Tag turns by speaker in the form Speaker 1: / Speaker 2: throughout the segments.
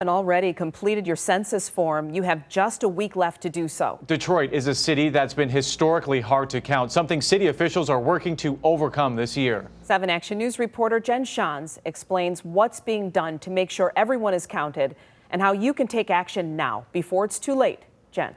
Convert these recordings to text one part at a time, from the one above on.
Speaker 1: And already completed your census form. You have just a week left to do so.
Speaker 2: Detroit is a city that's been historically hard to count, something city officials are working to overcome this year.
Speaker 1: 7 Action News reporter Jen Shans explains what's being done to make sure everyone is counted and how you can take action now before it's too late. Jen.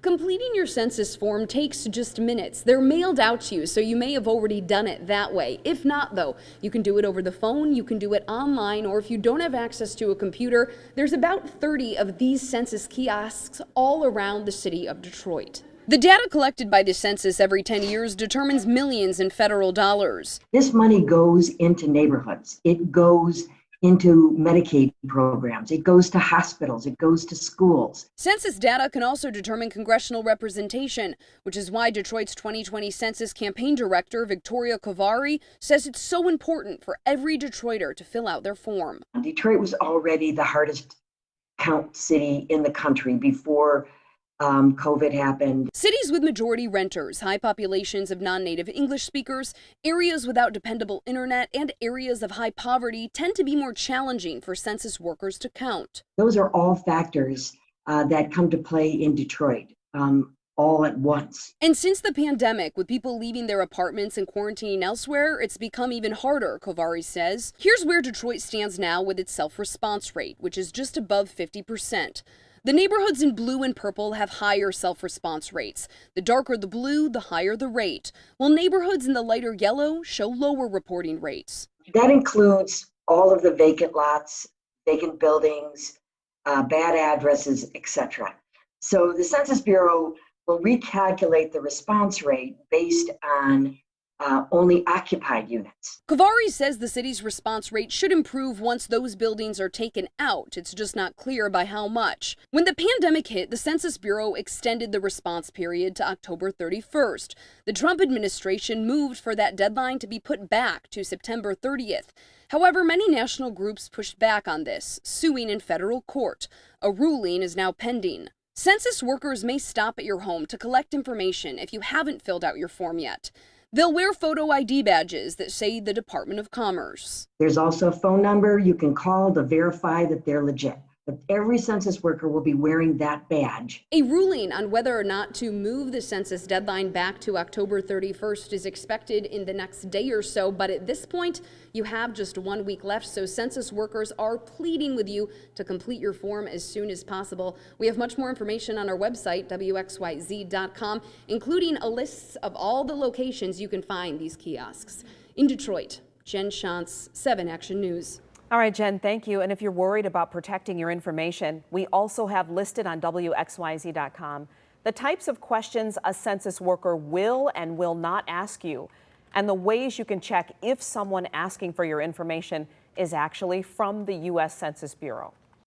Speaker 3: Completing your census form takes just minutes. They're mailed out to you, so you may have already done it that way. If not, though, you can do it over the phone, you can do it online, or if you don't have access to a computer, there's about 30 of these census kiosks all around the city of Detroit. The data collected by the census every 10 years determines millions in federal dollars.
Speaker 4: This money goes into neighborhoods. It goes into Medicaid programs. It goes to hospitals. It goes to schools.
Speaker 3: Census data can also determine congressional representation, which is why Detroit's 2020 Census Campaign Director, Victoria Kovari, says it's so important for every Detroiter to fill out their form.
Speaker 4: Detroit was already the hardest count city in the country before COVID happened.
Speaker 3: Cities with majority renters, high populations of non-native English speakers, areas without dependable internet, and areas of high poverty tend to be more challenging for census workers to count.
Speaker 4: Those are all factors that come to play in Detroit all at once.
Speaker 3: And since the pandemic, with people leaving their apartments and quarantining elsewhere, it's become even harder, Kovari says. Here's where Detroit stands now with its self-response rate, which is just above 50%. The neighborhoods in blue and purple have higher self-response rates. The darker the blue, the higher the rate, while neighborhoods in the lighter yellow show lower reporting rates.
Speaker 4: That includes all of the vacant lots, vacant buildings, bad addresses, etc. So the Census Bureau will recalculate the response rate based on only occupied units.
Speaker 3: Kovari says the city's response rate should improve once those buildings are taken out. It's just not clear by how much. When the pandemic hit, the Census Bureau extended the response period to October 31st. The Trump administration moved for that deadline to be put back to September 30th. However, many national groups pushed back on this, suing in federal court. A ruling is now pending. Census workers may stop at your home to collect information if you haven't filled out your form yet. They'll wear photo ID badges that say the Department of Commerce.
Speaker 4: There's also a phone number you can call to verify that they're legit. But every census worker will be wearing that badge.
Speaker 3: A ruling on whether or not to move the census deadline back to October 31st is expected in the next day or so, but at this point, you have just 1 week left, so census workers are pleading with you to complete your form as soon as possible. We have much more information on our website, WXYZ.com, including a list of all the locations you can find these kiosks. In Detroit, Jen Shantz, 7 Action News.
Speaker 1: All right, Jen, thank you. And if you're worried about protecting your information, we also have listed on WXYZ.com the types of questions a census worker will and will not ask you, and the ways you can check if someone asking for your information is actually from the U.S. Census Bureau.